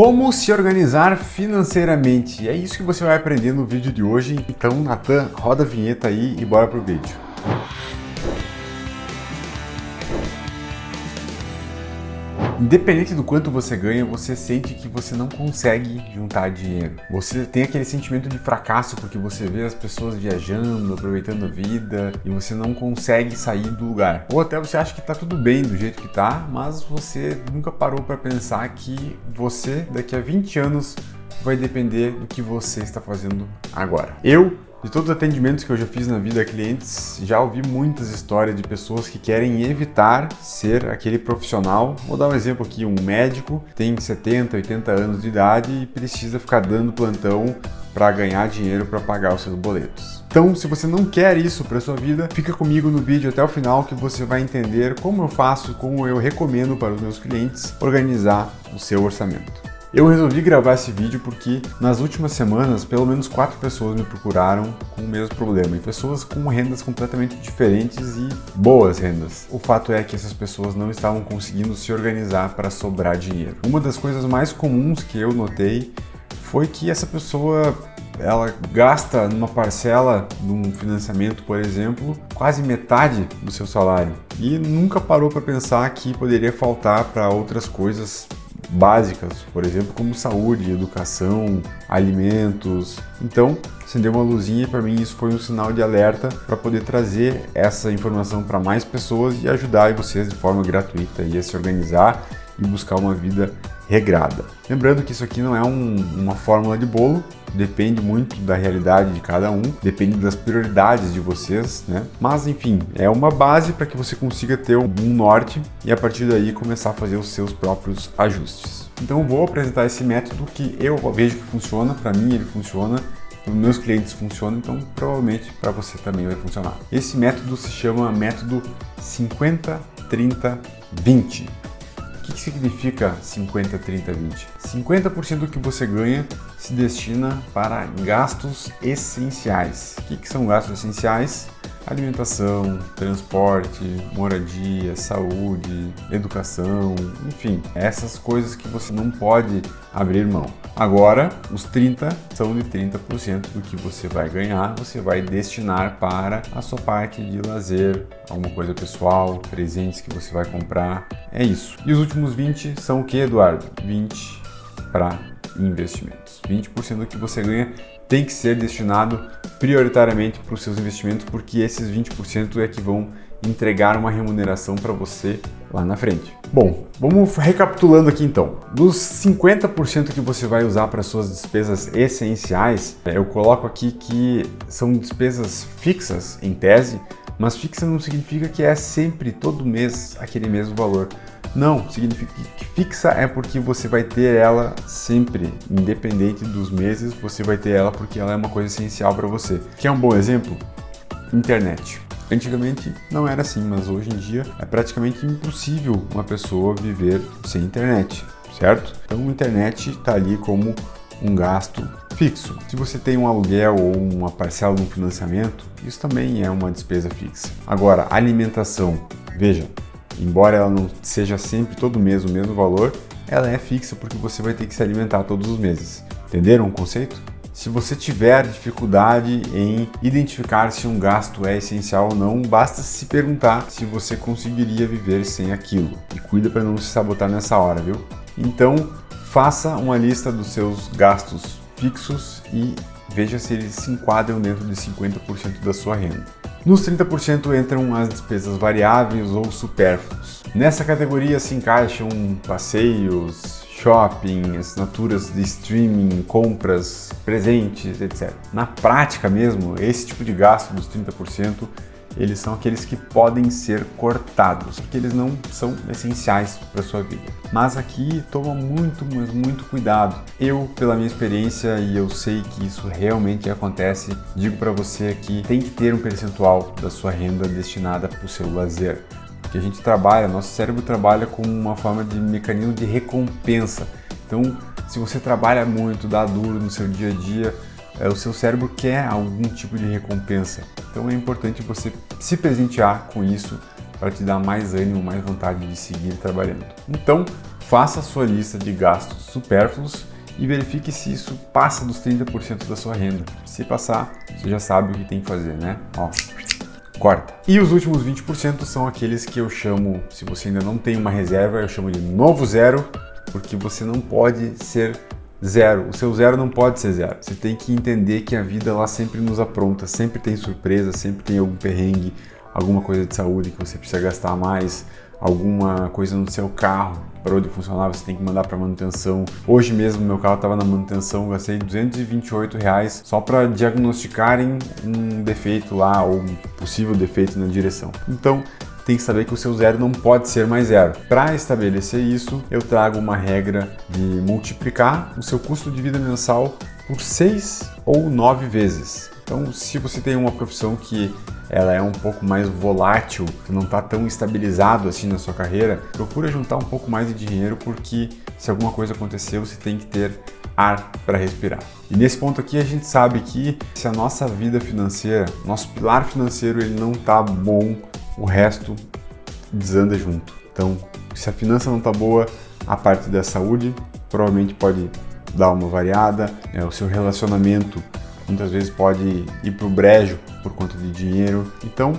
Como se organizar financeiramente? É isso que você vai aprender no vídeo de hoje. Então, Natan, roda a vinheta aí e bora pro vídeo. Independente do quanto você ganha, você sente que você não consegue juntar dinheiro. Você tem aquele sentimento de fracasso porque você vê as pessoas viajando, aproveitando a vida e você não consegue sair do lugar. Ou até você acha que tá tudo bem do jeito que tá, mas você nunca parou para pensar que você, daqui a 20 anos, vai depender do que você está fazendo agora. De todos os atendimentos que eu já fiz na vida a clientes, já ouvi muitas histórias de pessoas que querem evitar ser aquele profissional. Vou dar um exemplo aqui, um médico tem 70, 80 anos de idade e precisa ficar dando plantão para ganhar dinheiro para pagar os seus boletos. Então, se você não quer isso para sua vida, fica comigo no vídeo até o final que você vai entender como eu faço, como eu recomendo para os meus clientes organizar o seu orçamento. Eu resolvi gravar esse vídeo porque nas últimas semanas, pelo menos 4 pessoas me procuraram com o mesmo problema, e pessoas com rendas completamente diferentes e boas rendas. O fato é que essas pessoas não estavam conseguindo se organizar para sobrar dinheiro. Uma das coisas mais comuns que eu notei foi que essa pessoa ela gasta numa parcela de um financiamento, por exemplo, quase metade do seu salário e nunca parou para pensar que poderia faltar para outras coisas básicas, por exemplo, como saúde, educação, alimentos. Então, acendeu uma luzinha e para mim isso foi um sinal de alerta para poder trazer essa informação para mais pessoas e ajudar vocês de forma gratuita a se organizar e buscar uma vida regrada. Lembrando que isso aqui não é uma fórmula de bolo, depende muito da realidade de cada um, depende das prioridades de vocês, né? Mas enfim, é uma base para que você consiga ter um norte e a partir daí começar a fazer os seus próprios ajustes. Então eu vou apresentar esse método que eu vejo que funciona, para mim ele funciona, para os meus clientes funciona, então provavelmente para você também vai funcionar. Esse método se chama método 50-30-20. O que significa 50, 30, 20? 50% do que você ganha se destina para gastos essenciais. O que são gastos essenciais? Alimentação, transporte, moradia, saúde, educação, enfim, essas coisas que você não pode abrir mão. Agora, os 30 são de 30% do que você vai ganhar, você vai destinar para a sua parte de lazer, alguma coisa pessoal, presentes que você vai comprar, é isso. E os últimos 20 são o que, Eduardo? 20 para investimentos. 20% do que você ganha tem que ser destinado prioritariamente para os seus investimentos, porque esses 20% é que vão entregar uma remuneração para você lá na frente. Bom, vamos recapitulando aqui então. Dos 50% que você vai usar para suas despesas essenciais, eu coloco aqui que são despesas fixas em tese, mas fixa não significa que é sempre, todo mês, aquele mesmo valor. Não, significa que fixa é porque você vai ter ela sempre, independente dos meses, você vai ter ela porque ela é uma coisa essencial para você. Quer um bom exemplo? Internet. Antigamente não era assim, mas hoje em dia é praticamente impossível uma pessoa viver sem internet, certo? Então a internet está ali como um gasto fixo. Se você tem um aluguel ou uma parcela de um financiamento, isso também é uma despesa fixa. Agora, alimentação, veja, embora ela não seja sempre todo mês o mesmo valor, ela é fixa porque você vai ter que se alimentar todos os meses. Entenderam o conceito? Se você tiver dificuldade em identificar se um gasto é essencial ou não, basta se perguntar se você conseguiria viver sem aquilo. E cuida para não se sabotar nessa hora, viu? Então, faça uma lista dos seus gastos fixos e veja se eles se enquadram dentro de 50% da sua renda. Nos 30% entram as despesas variáveis ou supérfluas. Nessa categoria se encaixam passeios, shopping, assinaturas de streaming, compras, presentes, etc. Na prática mesmo, esse tipo de gasto dos 30%, eles são aqueles que podem ser cortados, porque eles não são essenciais para a sua vida. Mas aqui toma muito, mas muito cuidado. Eu, pela minha experiência, e eu sei que isso realmente acontece, digo para você que tem que ter um percentual da sua renda destinada para o seu lazer. Porque a gente trabalha, nosso cérebro trabalha como uma forma de mecanismo de recompensa. Então, se você trabalha muito, dá duro no seu dia a dia, o seu cérebro quer algum tipo de recompensa. Então é importante você se presentear com isso para te dar mais ânimo, mais vontade de seguir trabalhando. Então, faça a sua lista de gastos supérfluos e verifique se isso passa dos 30% da sua renda. Se passar, você já sabe o que tem que fazer, né? Ó, corta. E os últimos 20% são aqueles que eu chamo, se você ainda não tem uma reserva, eu chamo de novo zero, porque você não pode ser zero. O seu zero não pode ser zero. Você tem que entender que a vida lá sempre nos apronta, sempre tem surpresa, sempre tem algum perrengue, alguma coisa de saúde que você precisa gastar mais, alguma coisa no seu carro parou de funcionar, você tem que mandar para manutenção. Hoje mesmo meu carro estava na manutenção, gastei R$228 só para diagnosticarem um defeito lá ou um possível defeito na direção. Então tem que saber que o seu zero não pode ser mais zero. Para estabelecer isso, eu trago uma regra de multiplicar o seu custo de vida mensal por 6 ou 9 vezes. Então, se você tem uma profissão que ela é um pouco mais volátil, que não está tão estabilizado assim na sua carreira, procura juntar um pouco mais de dinheiro, porque se alguma coisa acontecer, você tem que ter ar para respirar. E nesse ponto aqui a gente sabe que se a nossa vida financeira, nosso pilar financeiro, ele não está bom, o resto desanda junto. Então, se a finança não está boa, a parte da saúde provavelmente pode dar uma variada, o seu relacionamento muitas vezes pode ir para o brejo por conta de dinheiro. Então,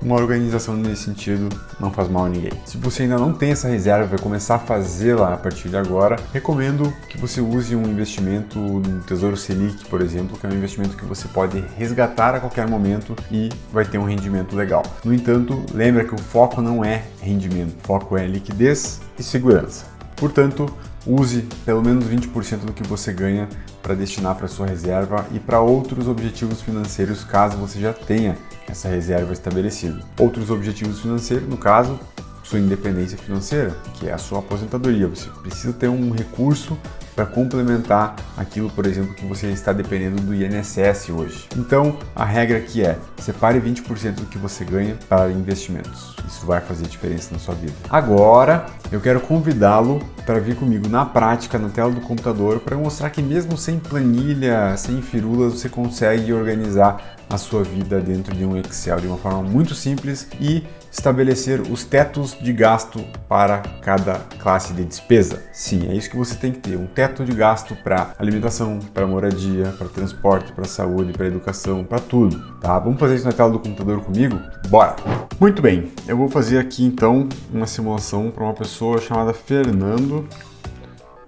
uma organização nesse sentido não faz mal a ninguém. Se você ainda não tem essa reserva e vai começar a fazê-la a partir de agora, recomendo que você use um investimento no Tesouro Selic, por exemplo, que é um investimento que você pode resgatar a qualquer momento e vai ter um rendimento legal. No entanto, lembra que o foco não é rendimento, o foco é liquidez e segurança. Portanto, use pelo menos 20% do que você ganha para destinar para sua reserva e para outros objetivos financeiros, caso você já tenha essa reserva estabelecida. Outros objetivos financeiros, no caso, sua independência financeira, que é a sua aposentadoria. Você precisa ter um recurso para complementar aquilo, por exemplo, que você está dependendo do INSS hoje. Então, a regra aqui é: separe 20% do que você ganha para investimentos. Isso vai fazer diferença na sua vida. Agora, eu quero convidá-lo para vir comigo na prática, na tela do computador, para mostrar que mesmo sem planilha, sem firulas, você consegue organizar a sua vida dentro de um Excel de uma forma muito simples e estabelecer os tetos de gasto para cada classe de despesa. Sim, é isso que você tem que ter, um teto de gasto para alimentação, para moradia, para transporte, para saúde, para educação, para tudo, tá? Vamos fazer isso na tela do computador comigo? Bora! Muito bem, eu vou fazer aqui então uma simulação para uma pessoa chamada Fernando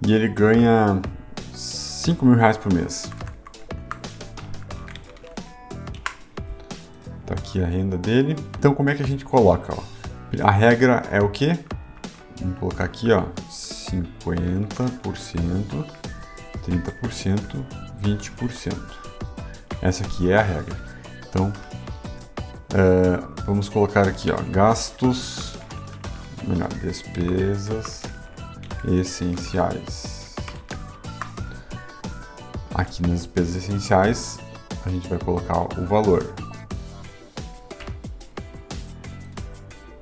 e ele ganha R$5.000 por mês. Tá aqui a renda dele. Então, como é que a gente coloca? Ó? A regra é o quê? Vamos colocar aqui, ó, 50%, 30%, 20%. Essa aqui é a regra. Então, vamos colocar aqui, ó, gastos, despesas essenciais. Aqui nas despesas essenciais, a gente vai colocar o valor.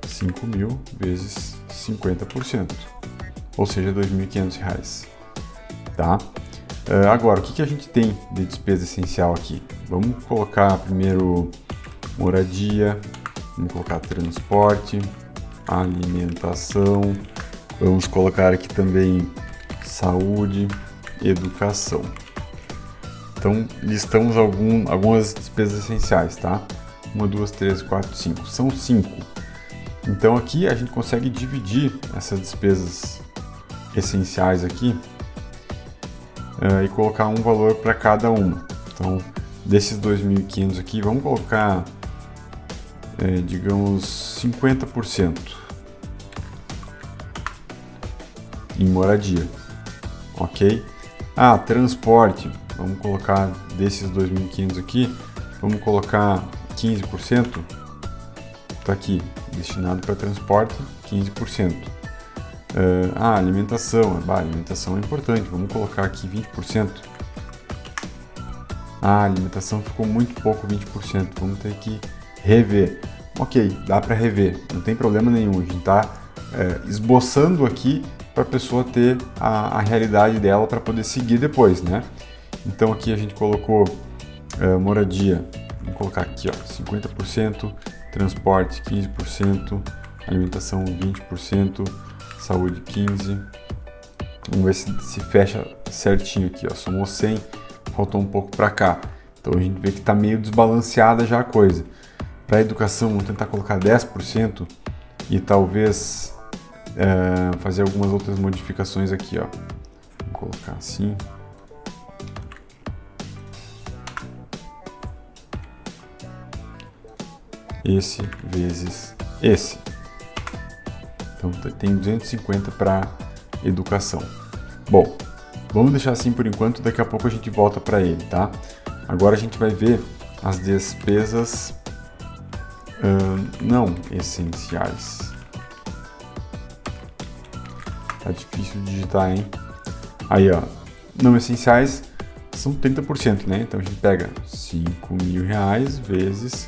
5.000 vezes 50%, ou seja, R$2.500, tá? Agora, o que a gente tem de despesa essencial aqui? Vamos colocar primeiro moradia, vamos colocar transporte, alimentação, vamos colocar aqui também saúde, educação. Então, listamos algumas despesas essenciais, tá? 1, 2, 3, 4, 5. São 5. Então aqui a gente consegue dividir essas despesas essenciais aqui e colocar um valor para cada uma. Então, desses 2.500 aqui, vamos colocar, digamos, 50% em moradia, ok? Transporte, vamos colocar desses 2.500 aqui, vamos colocar 15%, tá aqui, destinado para transporte, 15%. Alimentação, alimentação é importante, vamos colocar aqui 20%. A alimentação ficou muito pouco, 20%, vamos ter que rever. Ok, dá para rever, não tem problema nenhum, a gente está esboçando aqui para a pessoa ter a realidade dela para poder seguir depois, né? Então aqui a gente colocou moradia, vamos colocar aqui, ó, 50%, transporte 15%, alimentação 20%, saúde 15%, Vamos ver se fecha certinho aqui, ó. Somou 100, faltou um pouco para cá. Então a gente vê que está meio desbalanceada já a coisa. Para a educação, vamos tentar colocar 10% e talvez fazer algumas outras modificações aqui, ó. Vamos colocar assim. Esse vezes esse. Então tem 250 para educação. Bom, vamos deixar assim por enquanto, daqui a pouco a gente volta para ele, tá? Agora a gente vai ver as despesas não essenciais. Tá difícil de digitar, hein? Aí, ó, não essenciais são 30%, né? Então a gente pega R$5.000 vezes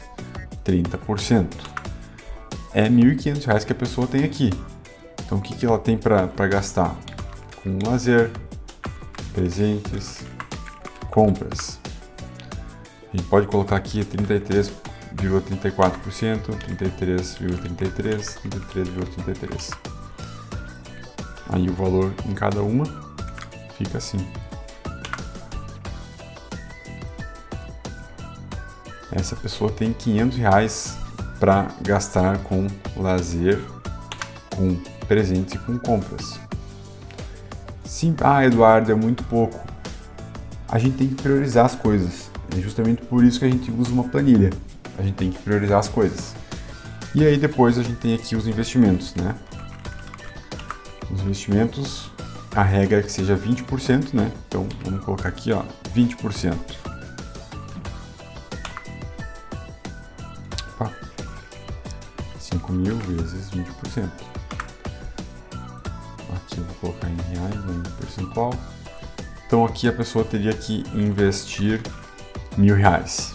30%. É R$1.500 que a pessoa tem aqui. Então o que ela tem para gastar? Com lazer, presentes, compras. A gente pode colocar aqui 33,34%, 33,33%, 33,33%. Aí o valor em cada uma fica assim. Essa pessoa tem R$500 para gastar com lazer, com presentes e com compras. Sim, Eduardo, é muito pouco. A gente tem que priorizar as coisas. É justamente por isso que a gente usa uma planilha. A gente tem que priorizar as coisas. E aí depois a gente tem aqui os investimentos, né? Os investimentos, a regra é que seja 20%, né? Então vamos colocar aqui, ó, 20%. 5.000 vezes 20%. Aqui eu vou colocar em reais, em percentual. Então aqui a pessoa teria que investir R$1.000.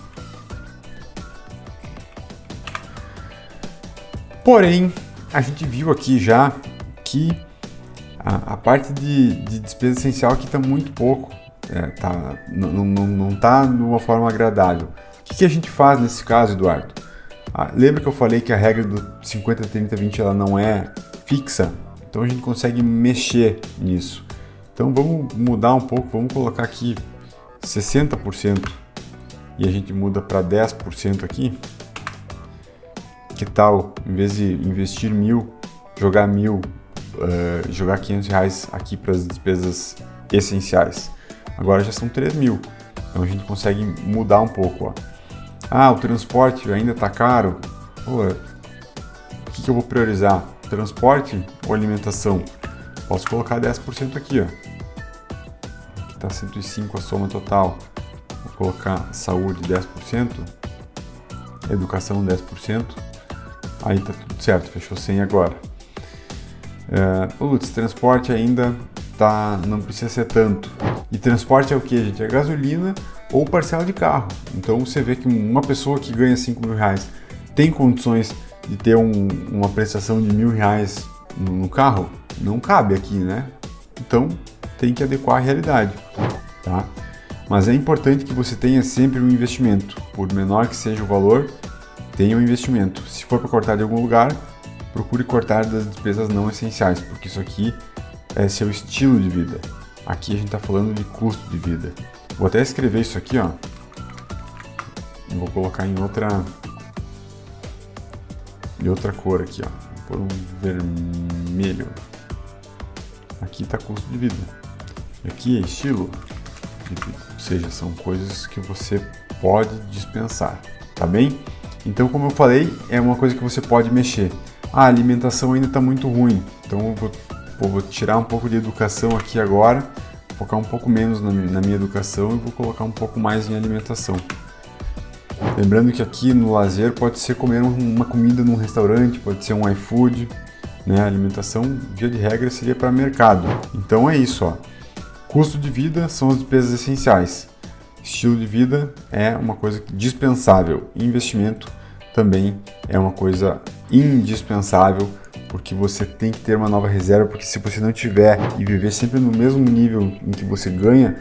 Porém, a gente viu aqui já que a parte de despesa essencial aqui está muito pouco, não está de uma forma agradável. O que a gente faz nesse caso, Eduardo? Lembra que eu falei que a regra do 50, 30, 20 ela não é fixa? Então a gente consegue mexer nisso. Então vamos mudar um pouco, vamos colocar aqui 60% e a gente muda para 10% aqui. Que tal, em vez de investir 1.000, jogar 1.000, jogar R$500 aqui para as despesas essenciais? Agora já são 3.000, então a gente consegue mudar um pouco, ó. O transporte ainda está caro. O que eu vou priorizar? Transporte ou alimentação? Posso colocar 10% aqui, ó. Aqui está 105 a soma total. Vou colocar saúde 10%, educação 10%. Aí tá tudo certo, fechou 100 agora. Transporte ainda não precisa ser tanto. E transporte é o que, gente? É gasolina ou parcela de carro. Então você vê que uma pessoa que ganha R$5.000 tem condições de ter uma prestação de R$1.000 no carro? Não cabe aqui, né? Então tem que adequar a realidade, tá? Mas é importante que você tenha sempre um investimento. Por menor que seja o valor, tenha um investimento. Se for para cortar de algum lugar, procure cortar das despesas não essenciais, porque isso aqui é seu estilo de vida. Aqui a gente está falando de custo de vida. Vou até escrever isso aqui, ó. Vou colocar em outra cor aqui, ó. Vou pôr um vermelho. Aqui está custo de vida. Aqui é estilo de vida. Ou seja, são coisas que você pode dispensar, tá bem? Então, como eu falei, é uma coisa que você pode mexer. A alimentação ainda está muito ruim, então eu vou tirar um pouco de educação aqui agora, focar um pouco menos na minha educação e vou colocar um pouco mais em alimentação. Lembrando que aqui no lazer pode ser comer uma comida num restaurante, pode ser um iFood, né? A alimentação, via de regra, seria para mercado. Então é isso, ó. Custo de vida são as despesas essenciais. Estilo de vida é uma coisa dispensável. Investimento também é uma coisa indispensável, porque você tem que ter uma nova reserva, porque se você não tiver e viver sempre no mesmo nível em que você ganha,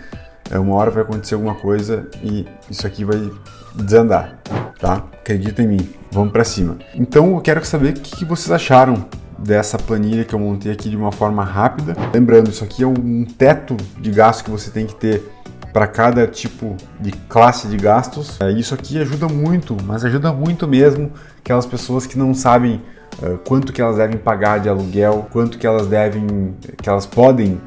uma hora vai acontecer alguma coisa e isso aqui vai desandar, tá? Acredita em mim, vamos para cima. Então eu quero saber o que vocês acharam dessa planilha que eu montei aqui de uma forma rápida. Lembrando, isso aqui é um teto de gasto que você tem que ter para cada tipo de classe de gastos. Isso aqui ajuda muito, mas ajuda muito mesmo aquelas pessoas que não sabem quanto que elas devem pagar de aluguel, quanto que elas podem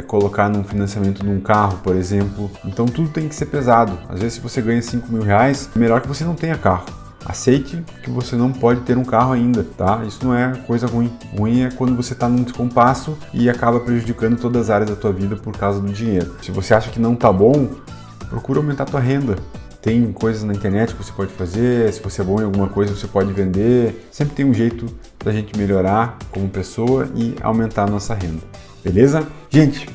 colocar num financiamento de um carro, por exemplo. Então tudo tem que ser pesado. Às vezes, se você ganha 5 mil reais, é melhor que você não tenha carro. Aceite que você não pode ter um carro ainda, tá? Isso não é coisa ruim. Ruim é quando você está num descompasso e acaba prejudicando todas as áreas da tua vida por causa do dinheiro. Se você acha que não tá bom, procura aumentar a tua renda. Tem coisas na internet que você pode fazer, se você é bom em alguma coisa você pode vender. Sempre tem um jeito da gente melhorar como pessoa e aumentar a nossa renda. Beleza? Gente,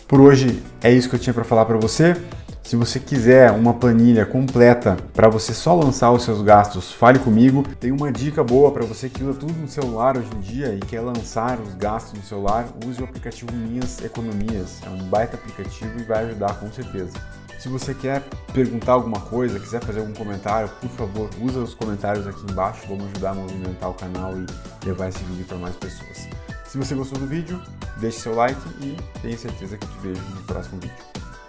por hoje é isso que eu tinha para falar para você. Se você quiser uma planilha completa para você só lançar os seus gastos, fale comigo. Tem uma dica boa para você que usa tudo no celular hoje em dia e quer lançar os gastos no celular. Use o aplicativo Minhas Economias. É um baita aplicativo e vai ajudar com certeza. Se você quer perguntar alguma coisa, quiser fazer algum comentário, por favor, usa os comentários aqui embaixo. Vamos ajudar a movimentar o canal e levar esse vídeo para mais pessoas. Se você gostou do vídeo, deixe seu like e tenha certeza que eu te vejo no próximo vídeo.